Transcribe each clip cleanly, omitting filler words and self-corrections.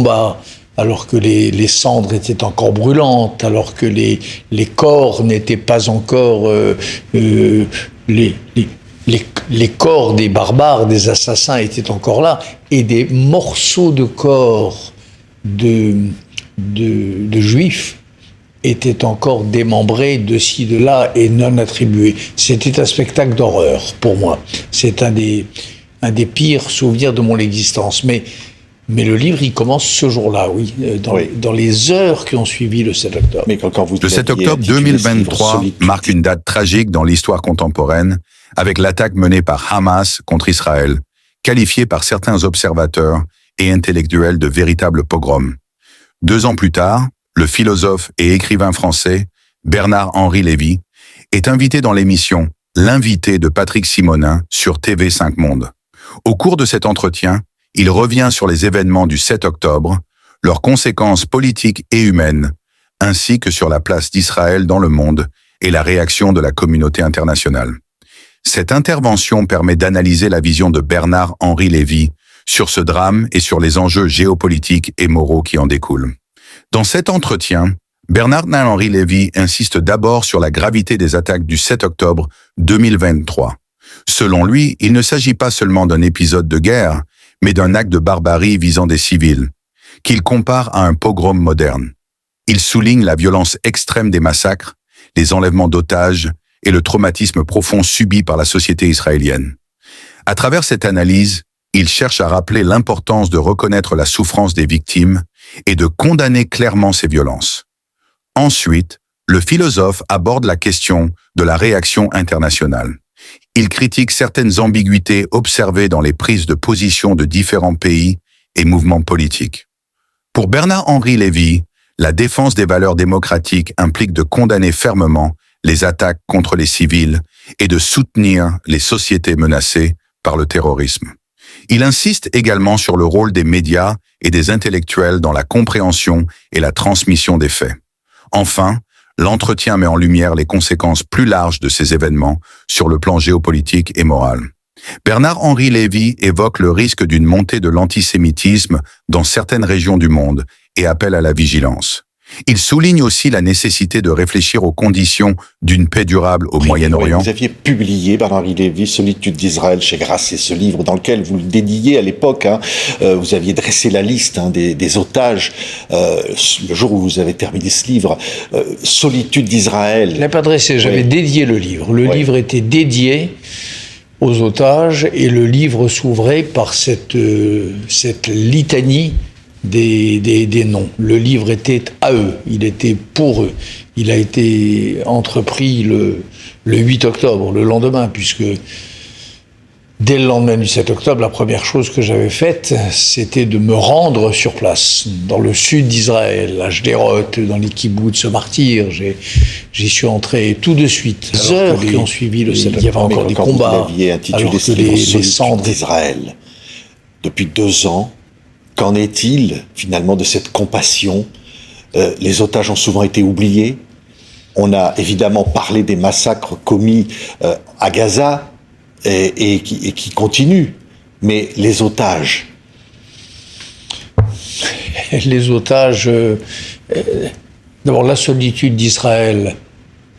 combat, alors que les cendres étaient encore brûlantes, alors que les corps n'étaient pas encore... les corps des barbares, des assassins étaient encore là, et des morceaux de corps de juifs étaient encore démembrés de ci, de là, et non attribués. C'était un spectacle d'horreur, pour moi. C'est un des pires souvenirs de mon existence. Mais le livre, il commence ce jour-là, oui, dans les heures qui ont suivi le 7 octobre. Mais quand vous le 7 octobre 2023 marque une date tragique dans l'histoire contemporaine, avec l'attaque menée par Hamas contre Israël, qualifiée par certains observateurs et intellectuels de véritable pogrom. 2 ans plus tard, le philosophe et écrivain français Bernard-Henri Lévy est invité dans l'émission L'invité de Patrick Simonin sur TV5 Monde. Au cours de cet entretien, il revient sur les événements du 7 octobre, leurs conséquences politiques et humaines, ainsi que sur la place d'Israël dans le monde et la réaction de la communauté internationale. Cette intervention permet d'analyser la vision de Bernard-Henri Lévy sur ce drame et sur les enjeux géopolitiques et moraux qui en découlent. Dans cet entretien, Bernard-Henri Lévy insiste d'abord sur la gravité des attaques du 7 octobre 2023. Selon lui, il ne s'agit pas seulement d'un épisode de guerre, mais d'un acte de barbarie visant des civils, qu'il compare à un pogrom moderne. Il souligne la violence extrême des massacres, les enlèvements d'otages et le traumatisme profond subi par la société israélienne. À travers cette analyse, il cherche à rappeler l'importance de reconnaître la souffrance des victimes et de condamner clairement ces violences. Ensuite, le philosophe aborde la question de la réaction internationale. Il critique certaines ambiguïtés observées dans les prises de position de différents pays et mouvements politiques. Pour Bernard-Henri Lévy, la défense des valeurs démocratiques implique de condamner fermement les attaques contre les civils et de soutenir les sociétés menacées par le terrorisme. Il insiste également sur le rôle des médias et des intellectuels dans la compréhension et la transmission des faits. Enfin, l'entretien met en lumière les conséquences plus larges de ces événements sur le plan géopolitique et moral. Bernard-Henri Lévy évoque le risque d'une montée de l'antisémitisme dans certaines régions du monde et appelle à la vigilance. Il souligne aussi la nécessité de réfléchir aux conditions d'une paix durable au Moyen-Orient. Vous aviez publié, Bernard-Henri Lévy, Solitude d'Israël chez Grasset, ce livre dans lequel vous le dédiez à l'époque. Vous aviez dressé la liste des otages le jour où vous avez terminé ce livre. Solitude d'Israël. Je l'ai pas dressé, j'avais dédié le livre. Le livre était dédié aux otages et le livre s'ouvrait par cette litanie des noms. Le livre était à eux, il était pour eux. Il a été entrepris le 8 octobre, le lendemain, puisque dès le lendemain du 7 octobre, la première chose que j'avais faite, c'était de me rendre sur place, dans le sud d'Israël, à Sderot, dans les kibboutz Martyr. J'y suis entré tout de suite. Les heures qui ont suivi le 7 octobre, il y avait encore des combats. Vous l'aviez intitulé ce livre Solitude d'Israël. Depuis 2 ans, qu'en est-il finalement de cette compassion ? Les otages ont souvent été oubliés. On a évidemment parlé des massacres commis à Gaza et qui continuent. Mais les otages... Les otages... D'abord, la solitude d'Israël,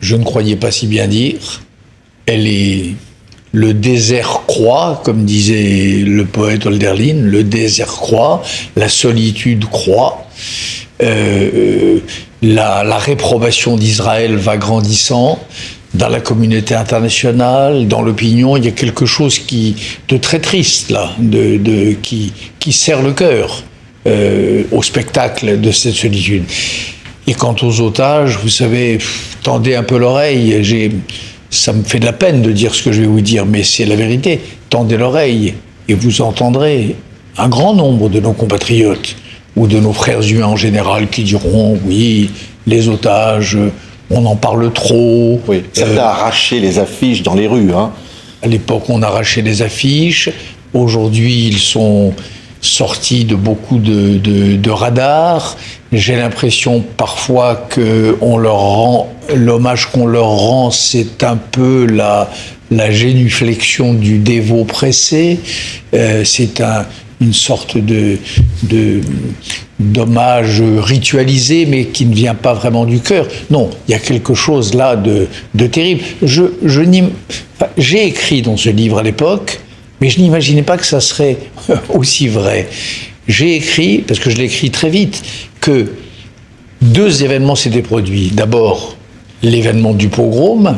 je ne croyais pas si bien dire. Elle est... Le désert croît, comme disait le poète Hölderlin, le désert croît, la solitude croît, la réprobation d'Israël va grandissant. Dans la communauté internationale, dans l'opinion, il y a quelque chose de très triste là, qui serre le cœur au spectacle de cette solitude. Et quant aux otages, vous savez, tendez un peu l'oreille. Ça me fait de la peine de dire ce que je vais vous dire, mais c'est la vérité. Tendez l'oreille et vous entendrez un grand nombre de nos compatriotes ou de nos frères humains en général qui diront « oui, les otages, on en parle trop ». Oui, certains arrachaient les affiches dans les rues. À l'époque, on arrachait les affiches. Aujourd'hui, ils sont sortis de beaucoup de radars. J'ai l'impression parfois que l'hommage qu'on leur rend, c'est un peu la génuflexion du dévot pressé. C'est une sorte de d'hommage ritualisé, mais qui ne vient pas vraiment du cœur. Non, il y a quelque chose là de terrible. J'ai écrit dans ce livre à l'époque, mais je n'imaginais pas que ça serait aussi vrai. J'ai écrit, parce que je l'ai écrit très vite, que 2 événements s'étaient produits. D'abord, l'événement du pogrom,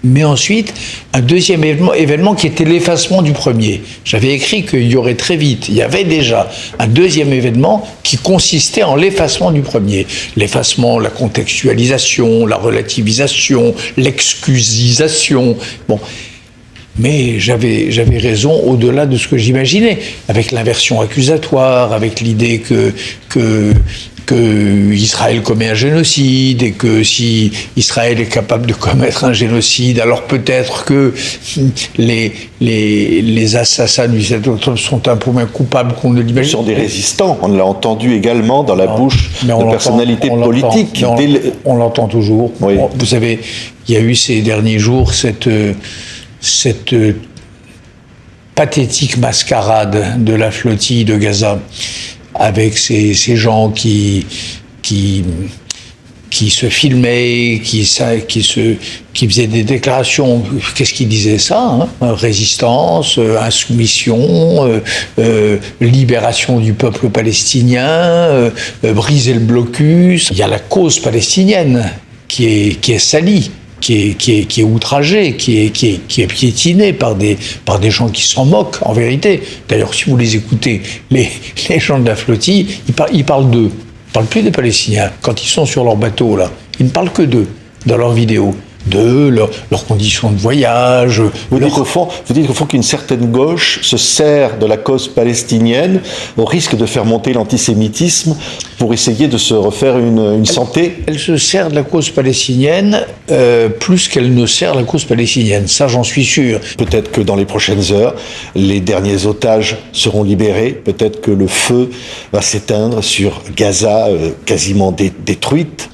mais ensuite, un deuxième événement qui était l'effacement du premier. J'avais écrit qu'il y aurait très vite, il y avait déjà un deuxième événement qui consistait en l'effacement du premier. L'effacement, la contextualisation, la relativisation, l'excusisation. Bon. Mais j'avais raison au-delà de ce que j'imaginais, avec l'inversion accusatoire, avec l'idée que Israël commet un génocide et que si Israël est capable de commettre un génocide, alors peut-être que les assassins du 7 octobre sont un peu moins coupables qu'on ne l'imagine. Ils sont des résistants, on l'a entendu également dans la bouche de personnalités politiques. On l'entend toujours. Oui. Vous savez, il y a eu ces derniers jours cette pathétique mascarade de la flottille de Gaza, avec ces gens qui se filmaient, qui faisaient des déclarations. Qu'est-ce qu'ils disaient ça, hein? Résistance, insoumission, libération du peuple palestinien, briser le blocus. Il y a la cause palestinienne qui est salie, qui est outragée, qui est piétinée par des gens qui s'en moquent, en vérité. D'ailleurs, si vous les écoutez, les gens de la flottille, ils parlent d'eux. Ils ne parlent plus des Palestiniens. Quand ils sont sur leur bateau, là, ils ne parlent que d'eux, dans leurs vidéos. D'eux, leurs conditions de voyage. Vous dites au fond qu'une certaine gauche se sert de la cause palestinienne au risque de faire monter l'antisémitisme pour essayer de se refaire une santé. Elle se sert de la cause palestinienne plus qu'elle ne sert la cause palestinienne. Ça, j'en suis sûr. Peut-être que dans les prochaines heures, les derniers otages seront libérés. Peut-être que le feu va s'éteindre sur Gaza, quasiment détruite.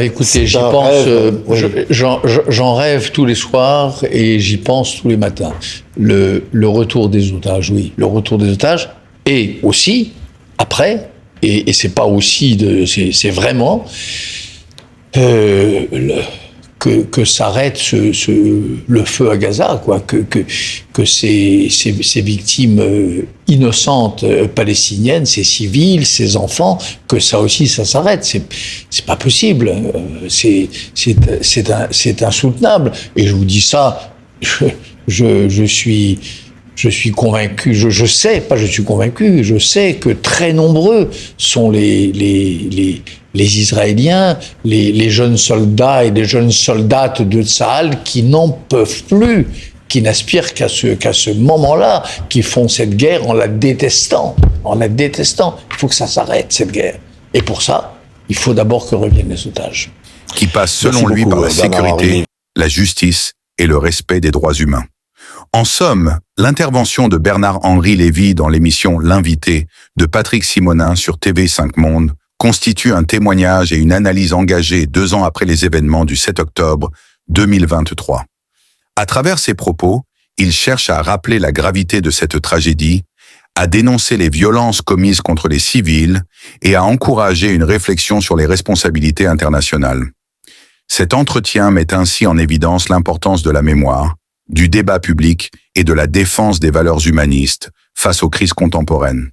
Écoutez, j'y pense, j'en rêve tous les soirs et j'y pense tous les matins. Le retour des otages, oui, le retour des otages, et aussi, après, et c'est pas aussi, c'est vraiment, que s'arrête le feu à Gaza, quoi, que ces victimes innocentes palestiniennes, ces civils, ces enfants, que ça aussi ça s'arrête. C'est pas possible. C'est insoutenable. Et je vous dis ça, je suis convaincu, je sais, pas je suis convaincu, je sais que très nombreux sont les Israéliens, les jeunes soldats et les jeunes soldates de Tsahal qui n'en peuvent plus, qui n'aspirent qu'à ce moment-là, qui font cette guerre en la détestant. Il faut que ça s'arrête, cette guerre. Et pour ça, il faut d'abord que reviennent les otages. Qui passe selon lui par la sécurité, la justice et le respect des droits humains. En somme, l'intervention de Bernard-Henri Lévy dans l'émission L'Invité de Patrick Simonin sur TV5 Monde constitue un témoignage et une analyse engagée 2 ans après les événements du 7 octobre 2023. À travers ses propos, il cherche à rappeler la gravité de cette tragédie, à dénoncer les violences commises contre les civils et à encourager une réflexion sur les responsabilités internationales. Cet entretien met ainsi en évidence l'importance de la mémoire, du débat public et de la défense des valeurs humanistes face aux crises contemporaines.